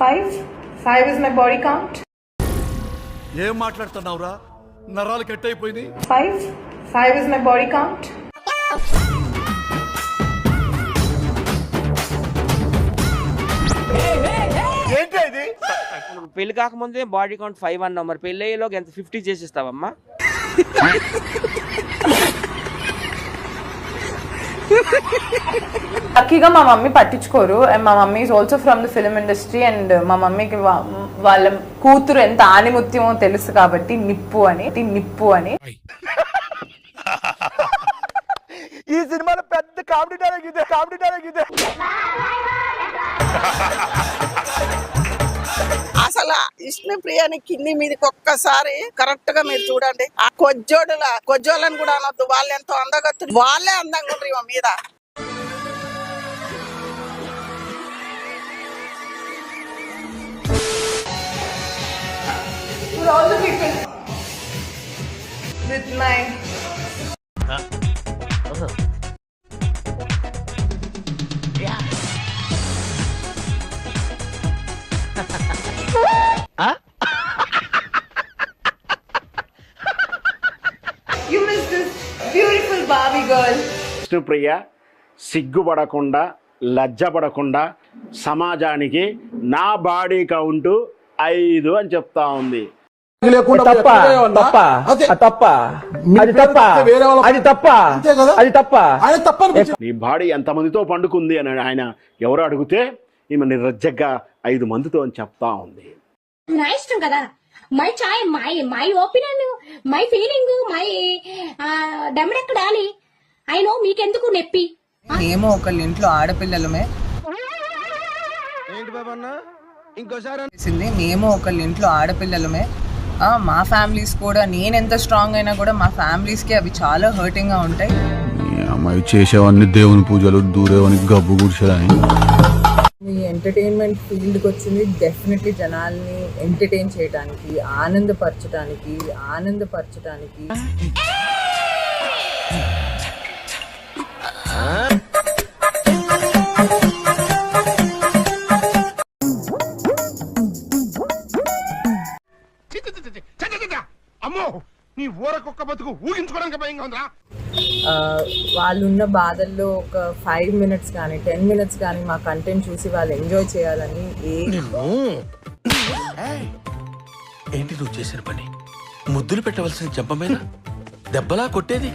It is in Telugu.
5. 5 is my body count. ఏం మాట్లాడుతున్నావురా? నరాలు కట్ అయిపోయింది. 5. 5 is my body count. ఏంటి ఇది? పెళ్లి కాకముందే బాడీ కౌంట్ 5 అన్నావు, మరి పెళ్లి అయ్యేలోకి ఎంత 50 చేసిస్తావమ్మా? లక్కీగా మా మమ్మీ పట్టించుకోరు. అండ్ మా mummy is also from the film industry. And మా మమ్మీకి వాళ్ళ కూతురు ఎంత ఆనిముత్యమో తెలుసు కాబట్టి నిప్పు అని. ఈ సినిమాలో పెద్ద కామెడీ డైలాగ్ ఇదే. అసలు విష్ణుప్రియని కింది మీదకి ఒక్కసారి కరెక్ట్ గా మీరు చూడండి. ఆ కొజ్జోళ్ళని కూడా అనొద్దు, వాళ్ళు ఎంతో అందగత్తులు, వాళ్ళే అందంగా ఉండ్రు మీద. For all the people with my you miss this beautiful Barbie girl. Vishnupriya సిగ్గుపడకుండా లజ్జపడకుండా సమాజానికి నా బాడీ కౌంటు 5 అని చెప్తా ఉంది. నీ బాడీ ఎంతమందితో పండుకుంది అని ఆయన ఎవరు అడిగితే ఈమె నిర్లజ్జగా 5 మందితో అని చెప్తా ఉంది. నా ఇష్టం కదా, my choice, my opinion, my feeling, my దమ్ముడెక్కడాలి. అయినో మీకెందుకు నెప్పి. మేము ఒకళ్ళ ఇంట్లో ఆడపిల్లలమే. మేము ఒకళ్ళ ఇంట్లో ఆడపిల్లలమే. మా ఫ్యామిలీస్ కూడా, నేను ఎంత స్ట్రాంగ్ అయినా కూడా మా ఫ్యామిలీస్కి అవి చాలా హర్టింగ్ గా ఉంటాయి. అమ్మాయి చేసేవన్నీ దేవుని పూజలు, దూరేవని గబ్బు గుడిసెలని. ఈ ఎంటర్టైన్మెంట్ ఫీల్డ్కి వచ్చింది డెఫినెట్లీ జనాల్ని ఎంటర్టైన్ చేయడానికి, ఆనందపరచడానికి. అమ్మో, నీ ఊరకొక్క బతుకు ఊహించుకోవడానికి భయంగా ఉందా? వాళ్ళున్న బాధల్లో ఒక 5 minutes కానీ 10 minutes కానీ మా కంటెంట్ చూసి వాళ్ళు ఎంజాయ్ చేయాలని. ఏంటి నువ్వు చేసిన పని? ముద్దులు పెట్టవలసిన చెంప మీద దెబ్బలా కొట్టేది?